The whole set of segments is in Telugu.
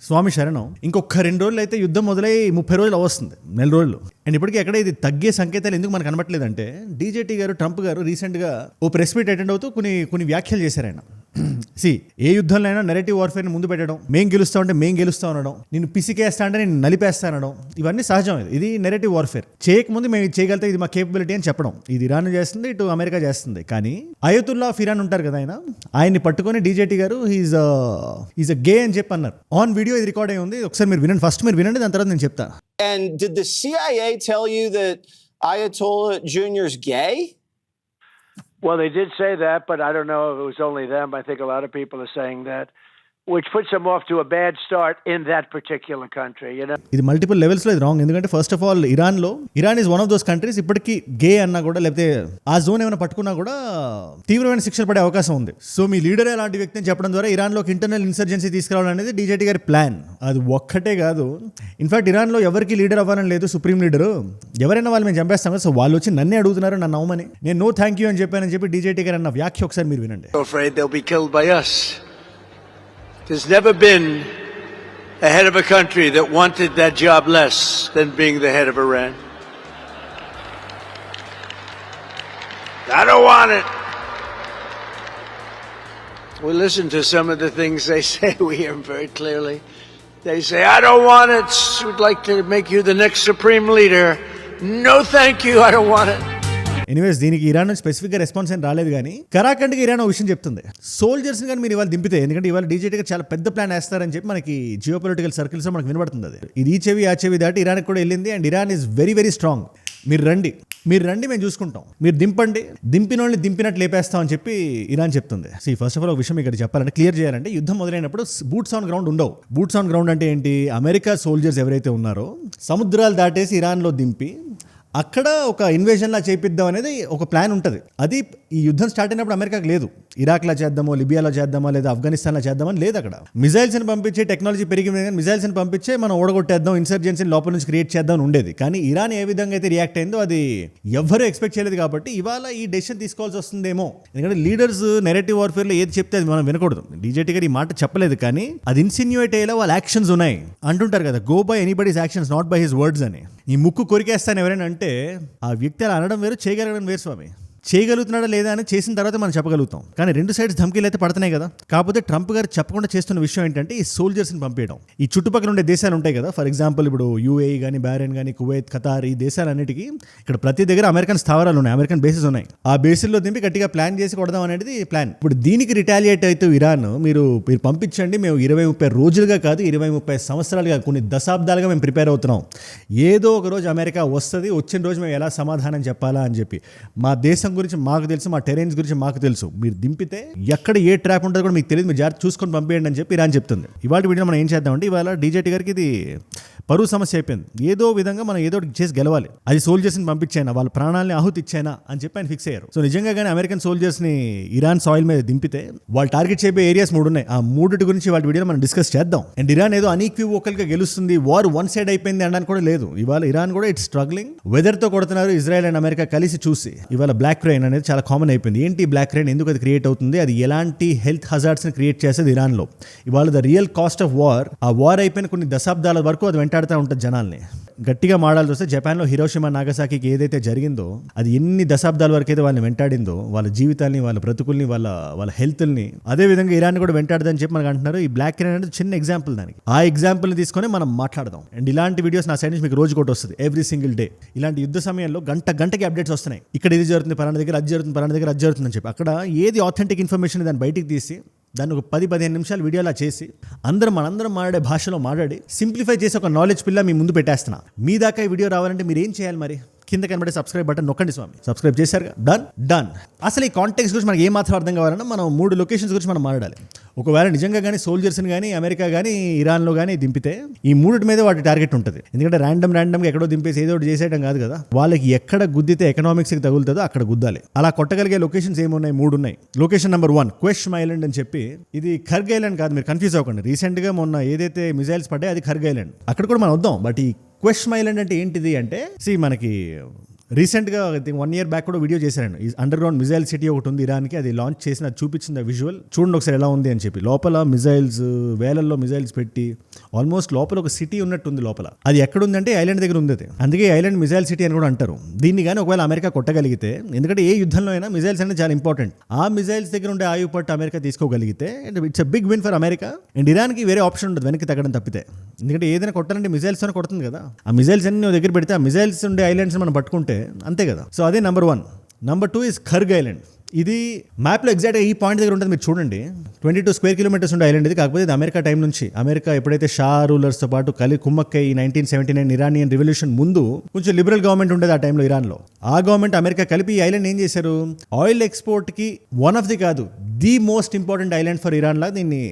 స్వామి శరణం. ఇంకొక 2 రోజులు అయితే యుద్ధం మొదలై 30 రోజులు అవస్తుంది, 4 రోజులు. అండ్ ఇప్పటికీ ఎక్కడ ఇది తగ్గే సంకేతాలు ఎందుకు మనకు కనబట్లేదంటే, డీజేటీ గారు ట్రంప్ గారు రీసెంట్గా ఓ ప్రెస్ మీట్ అటెండ్ అవుతూ కొన్ని వ్యాఖ్యలు చేశారు ఆయన. ఏ యుద్ధంలో అయినా నెరేటివ్ వార్ఫేర్ని ముందు పెట్టడం, మేం గెలుస్తాం అంటే మేం గెలుస్తాం అనడం, నేను పిసికేస్తా అంటే నేను నలిపేస్తా అనడం, ఇవన్నీ సహజం. ఇది నెరేటివ్ వార్ఫేర్. చేయకముందు మేము ఇది చేయగలుగుతాం, ఇది మా కేపబిలిటీ అని చెప్పడం. ఇది ఇరాన్ చేస్తుంది, ఇటు అమెరికా చేస్తుంది. కానీ అయతుల్లా ఆఫ్ ఇరాన్ ఉంటారు కదా, ఆయన్ని పట్టుకొని డీజేటీ గారు ఈజ్ అ గే అని చెప్పి అన్నారు. ఆన్ వీడియో ఇది రికార్డ్ అయి ఉంది, ఒకసారి మీరు వినండి. ఫస్ట్ మీరు వినండి, దాని తర్వాత నేను చెప్తా. And did the CIA tell you that Ayatollah Jr.'s gay? Well, they did say that, but I don't know if it was only them. I think a lot of people are saying that, which puts them off to a bad start in that particular country, you know. ఇది మల్టిపుల్ లెవెల్స్ లో ఇది రాంగ్. ఎందుకంటే first of all Iran is one of those countries, ఇప్పటికీ గే అన్నా కూడా, లేకపోతే ఆ జోన్ ఏమైనా పట్టుకున్నా కూడా తీవ్రమైన శిక్షలు పడే అవకాశం ఉంది. సో మీ లీడర్ అలాంటి వ్యక్తిని చెప్పడం ద్వారా ఇరాన్లోకి ఇంటర్నల్ ఇన్సర్జెన్సీ తీసుకురావడం అనేది డీజేటీ గారి ప్లాన్. అది ఒక్కటే కాదు, ఇన్ఫాక్ట్ ఇరాన్లో ఎవరికి లీడర్ అవ్వాలని లేదు, సుప్రీం లీడరు. ఎవరైనా వాళ్ళు మేము చంపేస్తాం కదా, సో వాళ్ళు వచ్చి నన్నే అడుగుతున్నారు, నన్ను అవ్వమని. నేను నో థ్యాంక్ యూ అని చెప్పానని చెప్పి డీజేటీ గారు అన్న వ్యాఖ్య ఒకసారి మీరు వినండి. There's never been a head of a country that wanted that job less than being the head of Iran. I don't want it. We listen to some of the things they say. We hear them very clearly. They say, I don't want it. We'd like to make you the next supreme leader. No, thank you. I don't want it. Anyways, దీనికి ఇరాన్ నుంచి స్పెసిఫిక్గా రెస్పాన్స్ ఏం రాలేదు. కానీ కరాఖండ్కి ఇరాన్ ఒక విషయం చెప్తుంది, సోల్జర్స్ని కానీ మీరు ఇవాళ దింపితే, ఎందుకంటే ఇవాళ డీజేటీగా చాలా పెద్ద ప్లాన్ వేస్తారని చెప్పి మనకి జియో పొలిటికల్ సర్కిల్స్లో మనకు వినబడుతుంది. అది ఇది ఈ చెవి ఆ చెవి దాటి ఇరాన్కి కూడా వెళ్ళింది. And Iran is very very strong. మీరు రండి మేము చూసుకుంటాం, మీరు దింపిన వాళ్ళని దింపినట్టు లేపేస్తాం అని చెప్పి ఇరాన్ చెప్తుంది. ఫస్ట్ ఆఫ్ ఆల్ ఒక విషయం ఇక్కడ చెప్పాలంటే, క్లియర్ చేయాలంటే, యుద్ధం మొదలైనప్పుడు బూట్స్ ఆన్ గ్రౌండ్ ఉండవు. బూట్స్ ఆన్ గ్రౌండ్ అంటే ఏంటి? అమెరికా సోల్జర్స్ ఎవరైతే ఉన్నారో సముద్రాలు దాటేసి ఇరాన్లో దింపి అక్కడ ఒక ఇన్వేజన్లా చేపిద్దాం అనేది ఒక ప్లాన్ ఉంటుంది. అది ఈ యుద్ధం స్టార్ట్ అయినప్పుడు అమెరికాకి లేదు. ఇరాక్లో చేద్దామో, లిబియాలో చేద్దామా, లేదా ఆఫ్ఘనిస్తాన్లో చేద్దామని లేదు. అక్కడ మిజైల్స్ని పంపించే టెక్నాలజీ పెరిగింది, కానీ మిజైల్స్ని పంపించే మనం ఓడగొట్టేద్దాం, ఇన్సర్జెన్సీని లోపల నుంచి క్రియేట్ చేద్దాం ఉండేది. కానీ ఇరాన్ ఏ విధంగా అయితే రియాక్ట్ అయిందో అది ఎవ్వరూ ఎక్స్పెక్ట్ చేయలేదు. కాబట్టి ఇవాళ ఈ డెసిషన్ తీసుకోవాల్సి వస్తుందేమో. ఎందుకంటే లీడర్స్ నెరేటివ్ వార్ఫేర్లో ఏది చెప్తే అది మనం వినకూడదు. డీజేటీ గారు ఈ మాట చెప్పలేదు, కానీ అది ఇన్సిన్యూయేట్ అయ్యేలా వాళ్ళ యాక్షన్స్ ఉన్నాయి. అంటుంటారు కదా, go by anybody's actions, not by his words అని. ఈ ముక్కు కొరికేస్తాను ఎవరైనా అంటే ఆ వ్యక్తి అలా అనడం వేరు, చేయగలగడం వేరు స్వామి. చేయగలుగుతున్నాడా లేదా అని చేసిన తర్వాత మనం చెప్పగలుగుతాం. కానీ 2 సైడ్స్ ధమ్కీలు అయితే పడుతున్నాయి కదా. కాకపోతే ట్రంప్ గారు చెప్పకుండా చేస్తున్న విషయం ఏంటంటే, ఈ సోల్జర్స్ని పంపించడం. ఈ చుట్టుపక్కల ఉండే దేశాలు ఉంటాయి కదా, ఫర్ ఎగ్జాంపుల్ ఇప్పుడు యూఏఈ కానీ, బహ్రెయిన్ కానీ, కువైత్, ఖతార్, ఈ దేశాలన్నిటికీ ఇక్కడ ప్రతి దగ్గర అమెరికన్ స్థావరాలు ఉన్నాయి, అమెరికన్ బేసెస్ ఉన్నాయి. ఆ బేసిల్లో దింపి గట్టిగా ప్లాన్ చేసి కొడదాం అనేది ప్లాన్. ఇప్పుడు దీనికి రిటాలియేట్ అయితే ఇరాన్, మీరు పంపించండి, మేము 20-30 రోజులుగా కాదు, 20-30 సంవత్సరాలుగా, కొన్ని దశాబ్దాలుగా మేము ప్రిపేర్ అవుతున్నాం. ఏదో ఒక రోజు అమెరికా వస్తుంది, వచ్చిన రోజు మేము ఎలా సమాధానం చెప్పాలా అని చెప్పి. మా దేశం గురించి మాకు తెలుసు, మా టెరెన్స్ గురించి మాకు తెలుసు. మీరు దింపితే ఎక్కడ ఏ ట్రాప్ ఉంటుందో కూడా మీకు తెలియదు, మీరు జాగ్రత్త చూసుకొని పంపేయండి అని చెప్పి ఇరాన్ చెప్తుంది. ఇవాళ వీడియో మనం ఏం చేద్దామంటే, ఇవాళ డీజేటీ గారికి ఇది పరువు సమస్య అయిపోయింది. ఏదో విధంగా మనం ఏదో చేసి గెలవాలి. అది సోల్జర్స్ని పంపించైనా, వాళ్ళ ప్రాణాలని ఆహుతి ఇచ్చాయినా అని చెప్పి ఆయన ఫిక్స్ అయ్యారు. సో నిజంగా కానీ అమెరికన్ సోల్జర్స్ని ఇరాన్ సాయిల్ మీద దింపితే వాళ్ళు టార్గెట్ చేయబోయే ఏరియాస్ 3 ఉన్నాయి. ఆ 3 గురించి వాళ్ళ వీడియోలో మనం డిస్కస్ చేద్దాం. అండ్ ఇరాన్ ఏదో అన్ఈక్వివోకల్గా గెలుస్తుంది, వార్ వన్ సైడ్ అయిపోయింది అనడానికి కూడా లేదు. ఇవాళ ఇరాన్ కూడా ఇట్స్ స్ట్రగ్లింగ్. వెదర్తో కొడుతున్నారు ఇజ్రాయెల్ అండ్ అమెరికా కలిసి చూసి. ఇవాళ బ్లాక్ రెయిన్ అనేది చాలా కామన్ అయిపోయింది. ఏంటి బ్లాక్ రెయిన్, ఎందుకు అది క్రియేట్ అవుతుంది, అది ఎలాంటి హెల్త్ హజార్డ్స్ని క్రియేట్ చేసేది ఇరాన్లో. ఇవాళ the real cost of war, ఆ వార్ అయిపోయిన కొన్ని దశాబ్దాల వరకు అది వెంటాడుతూ ఉంటుంది జనాల్ని. గట్టిగా మాడాల్సి వస్తే, జపాన్లో హిరోషిమా నాగసాకికి ఏదైతే జరిగిందో, అది ఎన్ని దశాబ్దాల వరకు అయితే వాళ్ళని వెంటాడిందో, వాళ్ళ జీవితాల్ని, వాళ్ళ బ్రతుకుల్ని, వాళ్ళ హెల్త్ని, అదే విధంగా ఇరాన్ కూడా వెంటాడదని చెప్పి మనకు అంటున్నారు. ఈ బ్లాక్ రెయిన్ అనేది చిన్న ఎగ్జాంపుల్ దానికి. ఆ ఎగ్జాంపుల్ని తీసుకొని మనం మాట్లాడదాం. అండ్ ఇలాంటి వీడియోస్ నా సైడ్ నుంచి మీకు రోజు కూడా వస్తుంది, ఎవ్రీ సింగిల్ డే. ఇలాంటి యుద్ధ సమయంలో గంటకి అప్డేట్స్ వస్తున్నాయి. ఇక్కడ ఇది జరుగుతుంది, పలానా దగ్గర అది జరుగుతుంది, పలానా దగ్గర అది జరుగుతుందని చెప్పి. అక్కడ ఏది ఆథెంటిక్ ఇన్ఫర్మేషన్ దాన్ని బయటికి తీసి, దాన్ని ఒక 10-15 నిమిషాలు వీడియోలా చేసి, మనందరం మాట్లాడే భాషలో మాట్లాడి సింప్లిఫై చేసి ఒక నాలెడ్జ్ పిల్ల మీ ముందు పెట్టేస్తున్నా. మీ దాకా ఈ వీడియో రావాలంటే మీరు ఏం చేయాలి మరి? కింద కనబడే సబ్స్క్రైబ్ బటన్ నొక్కండి స్వామి. Subscribe చేశారుగా, done. అసలు ఈ కాంటెక్స్ట్ గురించి మనకి ఏమాత్రం అర్థం కావాలన్నా మనం 3 లొకేషన్స్ గురించి మనం మాట్లాడాలి. ఒకవేళ నిజంగా కానీ సోల్జర్స్ని కానీ అమెరికా కానీ ఇరాన్లో కానీ దింపితే, ఈ 3 మీద వాటి టార్గెట్ ఉంటుంది. ఎందుకంటే ర్యాండమ్గా ఎక్కడో దింపేసి ఏదో ఒకటి చేసేయడం కాదు కదా. వాళ్ళకి ఎక్కడ గుద్దితే ఎకనామిక్స్కి తగులుతుందో అక్కడ గుద్దాలి. అలా కొట్టగలిగే లొకేషన్స్ ఏమున్నాయి? 3 ఉన్నాయి. లొకేషన్ నెంబర్ 1 క్వెష్మ్ ఐలాండ్ అని చెప్పి. ఇది ఖర్గ్ ఐలాండ్ కాదు, మీరు కన్ఫ్యూజ్ అవ్వకండి. రీసెంట్గా మొన్న ఏదైతే మిజైల్స్ పడ్డాయి అది ఖర్గ్ ఐలాండ్. అక్కడ కూడా మనం వద్దాం. బట్ ఈ క్వెష్మ్ ఐలాండ్ అంటే ఏంటిది అంటే, మనకి రీసెంట్గా 1 year బ్యాక్ కూడా వీడియో చేశారండి. ఈ అండర్ గ్రౌండ్ మిజైల్ సిటీ ఒకటి ఉంది ఇరాన్కి, అది లాంచ్ చేసిన అది చూపించింది విజువల్. చూడండి ఒకసారి ఎలా ఉంది అని చెప్పి. లోపల మిజైల్స్, వేలల్లో మిజైల్స్ పెట్టి ఆల్మోస్ట్ లోపల ఒక సిటీ ఉన్నట్టుంది లోపల. అది ఎక్కడ ఉందంటే ఐలాండ్ దగ్గర ఉంది. అందుకే ఐలాండ్ మిజైల్ సిటీ అని కూడా అంటారు. దీన్ని కానీ ఒకవేళ అమెరికా కొట్టగలిగితే, ఎందుకంటే ఏ యుద్ధంలో అయినా మిజైల్స్ అనేది చాలా ఇంపార్టెంట్, ఆ మిజైల్స్ దగ్గర ఉండే ఆయువు పట్టు అమెరికా తీసుకోగలిగితే it's a big win for America. And ఇరాన్కి వేరే ఆప్షన్ ఉండదు వెనక్కి తగ్గడం తప్పితే. ఎందుకంటే ఏదైనా కొట్టాలంటే మిజైల్స్ అని కొడుతుంది కదా. ఆ మిజైల్స్ అన్ని నువ్వు దగ్గర పెడితే ఆ మిజైల్స్ ఉండే ఐలాండ్స్ మనం పట్టుకుంటే అంతే కదా. సో అదే number 1. Number 2 is Kharg island. ఇది మ్యాప్లో ఎగ్జాక్ట్గా ఈ పాయింట్ దగ్గర ఉంటుంది, మీరు చూడండి. 22 square kilometers ఉండే ఐలాండ్ ఇది. కాకపోతే ఇది అమెరికా టైం నుంచి, అమెరికా ఎప్పుడైతే షా రూలర్స్తో పాటు కుమ్మక్కై 1979 ఇరానియన్ రివల్యూషన్ ముందు కొంచెం లిబరల్ గవర్నమెంట్ ఉండేది ఆ టైంలో ఇరాన్లో. ఆ గవర్నమెంట్ అమెరికా కలిపి ఈ ఐలాండ్ ఏం చేశారు, ఆయిల్ ఎక్స్పోర్ట్కి వన్ ఆఫ్ ది కాదు the most important island for Iran లా దీన్ని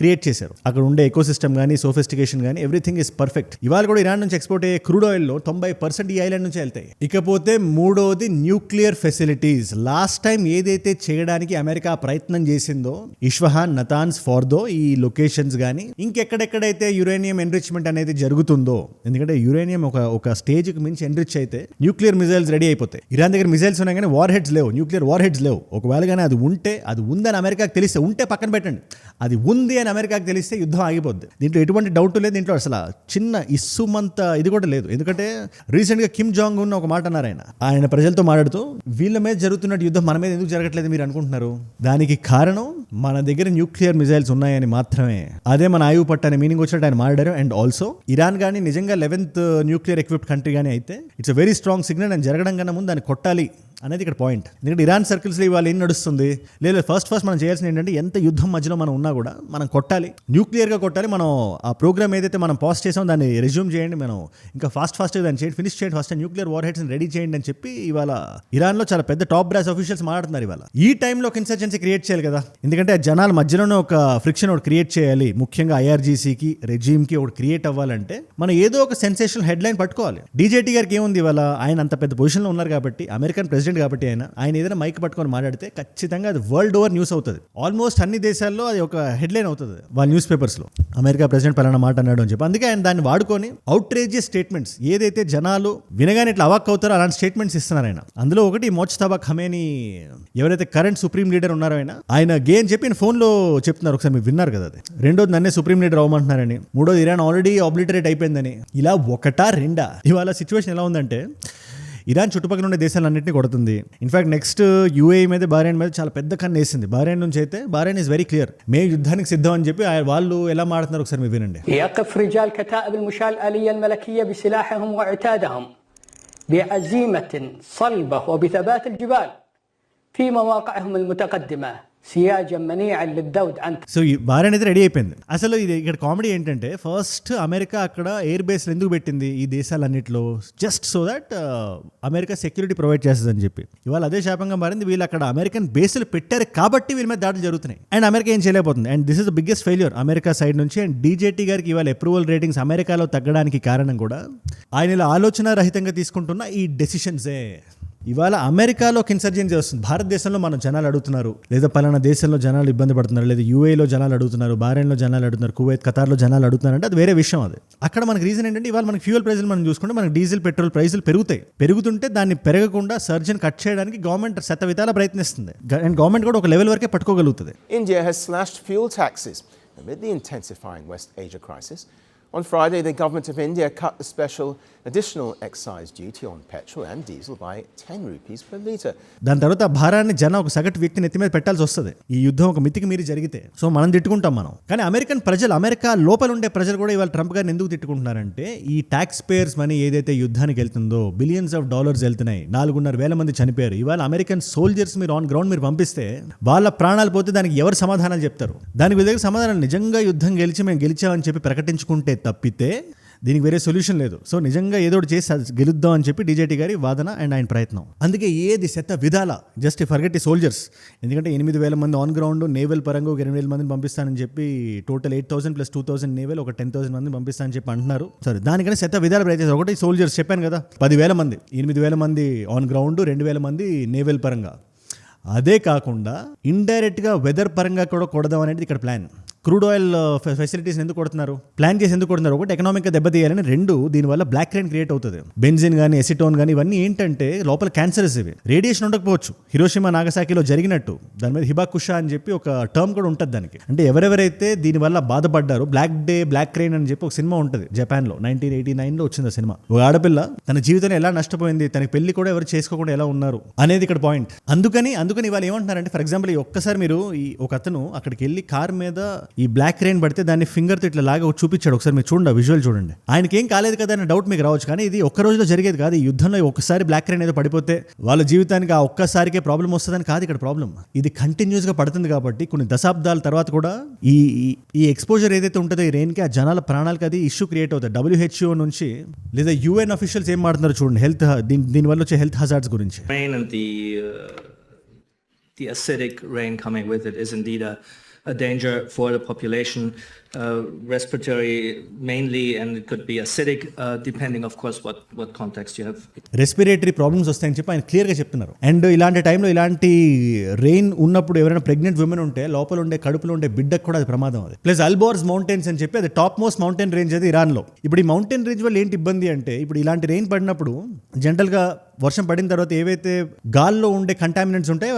క్రియేట్ చేశారు. అక్కడ ఉండే ఎకోసిస్టమ్ కానీ, సోఫిస్టికేషన్ కానీ, ఎవ్రీథింగ్ ఇస్ పర్ఫెక్ట్. ఇవాళ కూడా ఇరాన్ నుంచి ఎక్స్పోర్ట్ అయ్యే క్రూడ్ ఆయిల్లో 90% ఈ ఐలాండ్ నుంచి వెళ్తాయి. ఇకపోతే మూడోది న్యూక్లియర్ ఫెసిలిటీస్. లాస్ట్ టైం ఏదైతే చేయడానికి అమెరికా ప్రయత్నం చేసిందో, ఇష్ఫహాన్, నతాన్స్, ఫోర్దో, ఈ లొకేషన్స్ కానీ ఇంకెక్కడెక్కడైతే యురేనియం ఎన్రిచ్మెంట్ అనేది జరుగుతుందో, ఎందుకంటే యురేనియం ఒక స్టేజ్కి మించి ఎన్రిచ్ అయితే న్యూక్లియర్ మిజైల్స్ రెడీ అయిపోతాయి. ఇరాన్ దగ్గర మిజైల్స్ ఉన్నాయి కానీ వార్ హెడ్స్ లేవు, న్యూక్లియర్ వార్ హెడ్స్ లేవు. ఒకవేళ కానీ అది ఉంటే, అది ఉందని అమెరికాకి తెలిస్తే, ఉంటే పక్కన పెట్టండి, అది ఉంది అని అమెరికాకి తెలిస్తే యుద్ధం ఆగిపోద్ది. దీంట్లో ఎటువంటి డౌట్ లేదు. దీంట్లో అసలు చిన్న ఇస్సుమంత ఇది కూడా లేదు. ఎందుకంటే రీసెంట్గా కిమ్ జాంగ్ ఉన్ ఒక మాట అన్నారు. ఆయన ప్రజలతో మాట్లాడుతూ, వీళ్ళ మీద జరుగుతున్న యుద్ధం మన మీద ఎందుకు జరగట్లేదు మీరు అనుకుంటున్నారు, దానికి కారణం మన దగ్గర న్యూక్లియర్ మిజైల్స్ ఉన్నాయని మాత్రమే. అదే మన ఆయువు పట్టు అనే మీనింగ్ వచ్చినట్టు ఆయన మాట్లాడారు. అండ్ ఆల్సో ఇరాన్ కానీ నిజంగా 11th న్యూక్లియర్ ఎక్విప్డ్ కంట్రీ కానీ అయితే it's a very strong signal. అని జరగడం కన్నా ముందు దాన్ని కొట్టాలి అనేది ఇక్కడ పాయింట్. ఎందుకంటే ఇరాన్ సర్కిల్స్లో ఇవాళ ఏం నడుస్తుంది, లేదా ఫస్ట్ మనం చేయాల్సింది ఏంటంటే, ఎంత యుద్ధం మధ్యలో మనం ఉన్నా కూడా మనం కొట్టాలి, న్యూక్లియర్గా కొట్టాలి. మనం ఆ ప్రోగ్రామ్ ఏదైతే మనం పాస్ చేసామో దాన్ని రెజ్యూమ్ చేయండి, మనం ఇంకా ఫాస్ట్గా దాన్ని చేయండి, ఫినిష్ చేయండి, ఫస్ట్ న్యూక్లియర్ వార్ హెడ్స్ని రెడీ చేయండి అని చెప్పి ఇవాళ ఇరాన్లో చాలా పెద్ద టాప్ బ్రాస్ ఆఫీషియల్స్ మాట్లాడుతున్నారు. ఇవాళ ఈ టైంలో ఒక ఇన్సర్జెన్సీ క్రియేట్ చేయాలి కదా, ఎందుకంటే జనాల మధ్యలోనే ఒక ఫ్రిక్షన్ ఒకటి క్రియేట్ చేయాలి. ముఖ్యంగా ఐఆర్జీసీకి, రెజ్యూమ్కి ఒకటి క్రియేట్ అవ్వాలంటే మనం ఏదో ఒక సెన్సేషనల్ హెడ్లైన్ పట్టుకోవాలి. డీజేటీ గారికి ఏముంది, ఇవాళ ఆయన అంత పెద్ద పొజిషన్లో ఉన్నారు కాబట్టి, అమెరికన్ ప్రెసిడెంట్ కాబట్టి ఆయన ఏదైనా మైక్ పట్టుకొని మాట్లాడితే ఖచ్చితంగా అది వరల్డ్ ఓవర్ న్యూస్ అవుతుంది. ఆల్మోస్ట్ అన్ని దేశాల్లో అది ఒక హెడ్లైన్ అవుతుంది వాళ్ళ న్యూస్ పేపర్స్లో, అమెరికా ప్రెసిడెంట్ పలానా మాట అన్నాడు అని చెప్పి. అందుకే ఆయన దాన్ని వాడుకొని అవుట్రేజియస్ స్టేట్మెంట్స్, ఏదైతే జనాలు వినగానే ఇట్లా అవాక్ అవుతారో అలాంటి స్టేట్మెంట్స్ ఇస్తున్నారు ఆయన. అందులో ఒకటి మోజ్తబా ఖమేనీ, ఎవరైతే కరెంట్ సుప్రీం లీడర్ ఉన్నారో ఆయన గే అని చెప్పి ఫోన్లో చెప్తున్నారు. ఒకసారి మీరు విన్నారు కదా అది. రెండోది నన్నే సుప్రీం లీడర్ అవ్వమంటున్నారని. మూడోది ఇరాన్ ఆల్రెడీ ఆబ్లిటరేట్ అయిపోయిందని. ఇలా ఒకటా రెండా? ఇవాళ సిచ్యువేషన్ ఎలా ఉందంటే, ఇరాన్ చుట్టుపక్కల ఉండే దేశాలన్నింటినీ కొడుతుంది. ఇన్ఫాక్ట్ నెక్స్ట్ యూఏఈ మీద, బహ్రెయిన్ మీద చాలా పెద్ద కన్ను వేసింది. బహ్రెయిన్ నుంచి అయితే బహ్రెయిన్ ఇస్ వెరీ క్లియర్, మేము యుద్ధానికి సిద్ధం అని చెప్పి వాళ్ళు ఎలా మాట్లాడుతున్నారు ఒకసారి మీరు వినండి. يقف رجال كتائب المشاة الآلية الملكية بسلاحهم وعتادهم بعزيمة صلبة وبثبات الجبال في مواقعهم المتقدمة సియాజం మనీఅన్ లిద్దౌద్ అంత. సో ఈ బహ్రెయిన్ అయితే రెడీ అయిపోయింది. అసలు ఇది ఇక్కడ కామెడీ ఏంటంటే, ఫస్ట్ అమెరికా అక్కడ ఎయిర్ బేస్లు ఎందుకు పెట్టింది ఈ దేశాలన్నింటిలో, just so that America security provide చేస్తుందని చెప్పి. ఇవాళ అదే శాపంగా మారింది. వీళ్ళు అక్కడ అమెరికన్ బేస్లు పెట్టారు కాబట్టి వీళ్ళ మీద దాడులు జరుగుతున్నాయి. అండ్ అమెరికా ఏం చేయలేకపోతుంది. And this is the biggest failure America side నుంచి. అండ్ డీజేటీ గారికి ఇవాళ అప్రూవల్ రేటింగ్స్ అమెరికాలో తగ్గడానికి కారణం కూడా ఆయన ఇలా ఆలోచన రహితంగా తీసుకుంటున్న ఈ డెసిషన్సే. ఇవాళ అమెరికాలోకి ఇన్సర్జెన్సీ వస్తుంది. భారతదేశంలో మనం జనాలు అడుగుతున్నారు, లేదా పలానా దేశంలో జనాలు ఇబ్బంది పడుతున్నారు, లేదా యూఏలో జనాలు అడుగుతున్నారు, బహ్రెయిన్లో జనాలు అడుగుతున్నారు, కువైత్, ఖతార్లో జనాలు అడుగుతున్నారు అంటే అది వేరే విషయం. అది అక్కడ మనకి రీజన్ ఏంటంటే, ఇవాళ మనకి ఫ్యూయల్ ప్రైజులు మనం చూసుకుంటే మనకి డీజిల్, పెట్రోల్ ప్రైజులు పెరుగుతుంటే దాన్ని పెరగకుండా సర్జన్ కట్ చేయడానికి గవర్నమెంట్ శతవిధాలా ప్రయత్నిస్తుంది. అండ్ గవర్నమెంట్ కూడా ఒక లెవెల్ వరకే పట్టుకోగలుగుతుంది. India has slashed fuel taxes amid the intensifying West Asia crisis. On Friday, the government of India cut the special additional excise duty on petrol and diesel by 10 rupees per litre. దాని తర్వాత భారాన్ని ఒక సగటు వ్యక్తి నెత్తి మీద పెట్టాల్సి వస్తుంది ఈ యుద్ధం ఒక మితికి మీరి జరిగితే. సో మనం తిట్టుకుంటాం మనం. కానీ అమెరికన్ ప్రజలు, అమెరికా లోపల ఉండే ప్రజలు కూడా ఇవాళ ట్రంప్ గారిని ఎందుకు తిట్టుకుంటున్నారంటే, ఈ ట్యాక్స్ పేయర్స్ మనీ ఏదైతే యుద్ధానికి వెళ్తుందో బిలియన్స్ ఆఫ్ డాలర్స్ వెళ్తున్నాయి, 4,500 మంది చనిపోయారు. ఇవాళ అమెరికన్ సోల్జర్స్ మీరు ఆన్ గ్రౌండ్ మీరు పంపిస్తే వాళ్ళ ప్రాణాలు పోతే దానికి ఎవరు సమాధానాలు చెప్తారు? దానికి దగ్గర సమాధానం నిజంగా యుద్ధం గెలిచి మేము గెలిచామని చెప్పి ప్రకటించుకుంటే తప్పితే దీనికి వేరే సొల్యూషన్ లేదు. సో నిజంగా ఏదో ఒకటి చేసి గెలుద్దాం అని చెప్పి డీజేటీ గారి వాదన అండ్ ఆయన ప్రయత్నం. అందుకే ఏది శత విధాల జస్ట్ ఫర్గెట్ ఈ సోల్జర్స్. ఎందుకంటే 8,000 మంది ఆన్ గ్రౌండ్, నేవల్ పరంగా 8,000 మందిని పంపిస్తానని చెప్పి, టోటల్ 8,000 + 2,000 నేవల్, ఒక 10,000 మందిని పంపిస్తానని చెప్పి అంటున్నారు. సరే, దానికన్నా శత విధాల ప్రయత్నం. ఒకటి సోల్జర్స్ చెప్పాను కదా, 10,000 మంది, 8,000 మంది ఆన్ గ్రౌండ్, 2,000 మంది నేవల్ పరంగా. అదే కాకుండా ఇండైరెక్ట్గా వెదర్ పరంగా కూడా కొడదాం అనేది ఇక్కడ ప్లాన్. క్రూడ్ ఆయిల్ ఫెసిలిటీస్ ఎందుకు కొడుతున్నారు, ప్లాన్ చేసి ఎందుకు కొడుతున్నారు? ఒకటి ఎకనామిక్గా దెబ్బతీయాలని, రెండు దీనివల్ల బ్లాక్ రెయిన్ క్రియేట్ అవుతుంది. బెంజిన్ కానీ ఎసిటోన్ కానీ ఇవన్నీ ఏంటంటే లోపల క్యాన్సర్స్ ఇవి. రేడియేషన్ ఉండకపోవచ్చు, హిరోషిమా నాగసాకిలో జరిగినట్టు. దాని మీద హిబాకుషా అని చెప్పి ఒక టర్మ్ కూడా ఉంటుంది దానికి. అంటే ఎవరెవరైతే దీనివల్ల బాధపడ్డారో, బ్లాక్ డే బ్లాక్ రెయిన్ అని చెప్పి ఒక సినిమా ఉంటుంది జపాన్లో, 1989లో వచ్చింది ఆ సినిమా. ఒక ఆడపిల్ల తన జీవితంలో ఎలా నష్టపోయింది, తనకి పెళ్లి కూడా ఎవరు చేసుకోకుండా ఎలా ఉన్నారు అనేది ఇక్కడ పాయింట్. అందుకని వాళ్ళు ఏమంటున్నారంటే, ఫర్ ఎగ్జాంపుల్ ఒక్కసారి మీరు ఒక అతను అక్కడికి వెళ్ళి కార్ మీద ఈ బ్లాక్ రెయిన్ పడితే దాన్ని ఫింగర్ తో ఇట్లా లాగా చూపించాడు, ఒకసారి మీరు చూడండి, విజువల్ చూడండి. ఆయనకి ఏం కాలేదు కదా అనే డౌట్ మీకు రావచ్చు, కానీ ఇది ఒక్క రోజులో జరిగేది కాదు. ఈ యుద్ధంలో ఒక్కసారి బ్లాక్ రెయిన్ ఏదో పడిపోతే వాళ్ళ జీవితానికి ఆ ఒక్కసారికే ప్రాబ్లం వస్తుందని కాదు ఇక్కడ ప్రాబ్లం. ఇది కంటిన్యూస్ గా పడుతుంది కాబట్టి కొన్ని దశాబ్దాల తర్వాత కూడా ఈ ఎక్స్పోజర్ ఏదైతే ఉంటుందో ఈ రెయిన్ కి, ఆ జనాల ప్రాణాలకి అది ఇష్యూ క్రియేట్ అవుతుంది. WHO నుంచి లేదా UN అఫీషియల్స్ ఏం మాట్లాడుతున్నారు చూడండి, హెల్త్ దీనివల్ల వచ్చే హెల్త్ హజార్డ్స్ గురించి. Rain and the acidic rain coming with it is indeed a danger for the population, respiratory mainly, and it could be acidic, depending of course what context you have. Respiratory problems వస్తాయని చెప్పి ఆయన క్లియర్గా చెప్తున్నారు. అండ్ ఇలాంటి టైంలో ఇలాంటి రెయిన్ ఉన్నప్పుడు ఎవరైనా ప్రెగ్నెంట్ విమెన్ ఉంటే లోపల ఉండే కడుపులో ఉండే బిడ్డకు కూడా అది ప్రమాదం. అది ప్లస్ అల్బోర్స్ మౌంటైన్స్ అని చెప్పి అది టాప్ మోస్ట్ మౌంటైన్ రేంజ్ అది ఇరాన్లో. ఇప్పుడు ఈ మౌంటైన్ రేంజ్ వల్ల ఏంటి ఇబ్బంది అంటే, ఇప్పుడు ఇలాంటి రెయిన్ పడినప్పుడు జనరల్గా వర్షం పడిన తర్వాత ఏవైతే గాల్లో ఉండే కంటామినెంట్స్ ఉంటాయో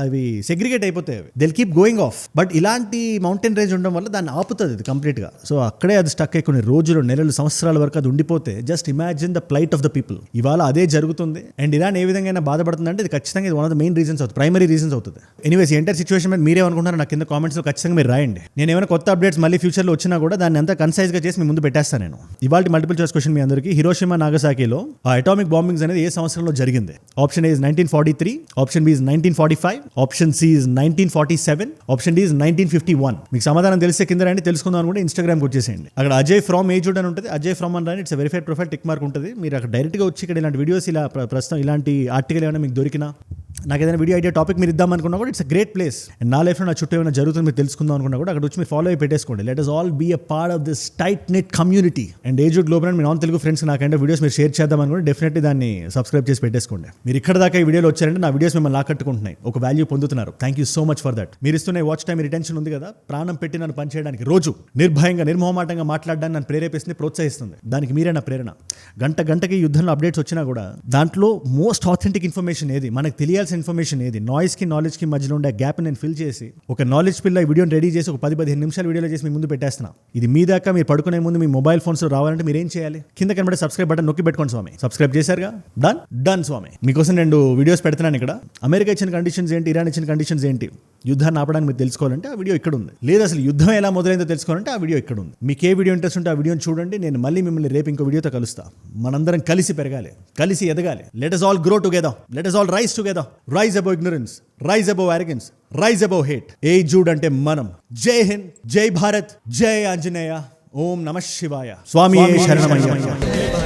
అవి సెగ్రిగేట్ అయిపోతాయి, దిల్ కీప్ గోయింగ్ ఆఫ్. బట్ ఇలాంటి మౌంటైన్ రేంజ్ ఉండడం వల్ల దాన్ని ఆపుతుంది అది కంప్లీట్గా. సో అక్కడే అది స్టక్ అయ్యి కొన్ని రోజులు, నెలలు, సంవత్సరాల వరకు అది ఉండిపోతే just imagine the plight of the people. ఇవాళ అదే జరుగుతుంది. అండ్ ఇరాన్ ఏ విధంగా బాధపడుతుంది అంటే ఇది ఖచ్చితంగా ఇది one of the main reasons అవుతుంది, ప్రైమరీ రీజన్స్ అవుతుంది. ఎనీవేస్ ఎంటైర్ సిచ్యువేషన్ మీద మీరేమనుకుంటున్నారు నాకు కింద కామెంట్స్లో ఖచ్చితంగా మీరు రాయండి. నేను ఏమైనా కొత్త అప్డేట్స్ మళ్ళీ ఫ్యూచర్లో వచ్చినా కూడా దాన్ని అంతా కన్సైజ్గా చేసి మీ ముందు పెట్టేస్తాను నేను. ఇవాళ మల్టిపుల్ చాయిస్ క్వశ్చన్ మీ అందరికీ, హిరోషిమా నాగసాకిలో ఆ అటామిక్ బాంబింగ్స్ అనేది ఏ సంవత్సరంలో జరిగింది? Option A is 1943, option B is 1945, option C is 1947, option D is 1951. మీకు సమాధానం తెలిస్తే కింద రండి, తెలుసుకుందాం అనుకుంటే ఇన్స్టాగ్రామ్కి వచ్చేసేయండి. అక్కడ అజయ్ ఫ్రమ్ ఏజుడ్ అని ఉంటుంది, అజయ్ ఫ్రమ్ అని రాని, it's verified profile tick mark ఉంటుంది. మీరు అక్కడ డైరెక్ట్గా వచ్చి ఇక్కడ ఇలాంటి వీడియోస్, ఇలా ప్రస్తుతం ఇలాంటి ఆర్టికల్ ఏమైనా మీకు దొరికినా, నాకు ఏదైనా వీడియో ఐడియా టాపిక్ మీరు ఇద్దాం అనుకున్నా కూడా it's a great place. And నా లైఫ్లో నా చుట్టూ ఏమైనా జరుగుతుంది మీరు తెలుసుకుందాం అనుకున్నా కూడా అక్కడ వచ్చి మీరు ఫాలో అయి పెట్టేసుకోండి. Let us all be a part of this tight knit community. And ఏజుడ్ గ్లోబల్ అండ్ మీ నాన్ తెలుగు ఫ్రెండ్స్ నాకంటే వీడియోస్ మీరు షేర్ చేద్దాం అనుకుంటే డెఫినెట్లీ దాన్ని సబ్స్క్రైబ్ చేసి పెట్టేసుకోండి. మీరు ఇక్కడ దాకా ఈ వీడియోలో వచ్చారంటే నా వీడియోస్ మిమ్మల్ని ఆకట్టుకుంటున్నాయి, ఒక వాల్యూ పొందుతున్నారు. Thank you so much for that. మీరు ఇస్తున్న వాచ్ టైం రిటెన్షన్ ఉంది కదా, ప్రాణం పెట్టి నన్ను పనిచేయడానికి, రోజు నిర్భయంగా నిర్మోహమాటంగా మాట్లాడడానికి నన్ను ప్రేరేపిస్తుంది, ప్రోత్సహిస్తుంది. దానికి మీరే నా ప్రేరణ. గంటకి యుద్ధంలో అప్డేట్స్ వచ్చినా కూడా దాంట్లో మోస్ట్ ఆథెంటిక్ ఇన్ఫర్మేషన్ ఏది, మనకు తెలియాల్సిన ఇన్ఫర్మేషన్ ఏది, నాయిస్కి నాలెడ్జ్కి మధ్యలో ఉండే గ్యాప్ నేను ఫిల్ చేసి ఒక నాలెడ్జ్ పిల్ల ఈ వీడియోని రెడీ చేసి ఒక 10-15 నిమిషాలు వీడియోలో చేసి మీ ముందు పెట్టేస్తున్నా. ఇది మీ దాకా మీరు పడుకునే ముందు మీ మొబైల్ ఫోన్స్లో రావాలంటే మీరు ఏం చేయాలి? కింద కనబడే సబ్స్క్రైబ్ బటన్ నొక్కి పెట్టుకోండి స్వామి. సబ్స్క్రైబ్ చేశారుగా, డన్ స్వామి. మీకోసం 2 వీడియోస్ పెడుతున్నాను ఇక్కడ. అమెరికా ఇచ్చిన కండిషన్స్ ఏంటి, ఇరాన్ ఇచ్చిన కండిషన్స్ ఏంటి, యుద్ధాన్ని ఆపడానికి మీరు తెలుసుకోవాలంటే ఆ వీడియో ఇక్కడ ఉంది. లేదా అసలు యుద్ధం ఎలా మొదలైందో తెలుసుకోవాలంటే ఆ వీడియో ఇక్కడ ఉంది. మీకు ఏ వీడియో ఇంట్రెస్ట్ ఉంటే ఆ వీడియోని చూడండి. నేను మళ్ళీ మిమ్మల్ని రేపు ఇంకో వీడియోతో కలుస్తా. మనందరం కలిసి పెరగాలి, కలిసి ఎదగాలి. Let us all grow together, let us all rise together, rise above ignorance, rise above arrogance, rise above hate. ఏ జూడ్ అంటే మనం. జై హింద్, జై భారత్, జై ఆంజనేయ, ఓం నమః శివాయ, స్వామి శరణమయ్య.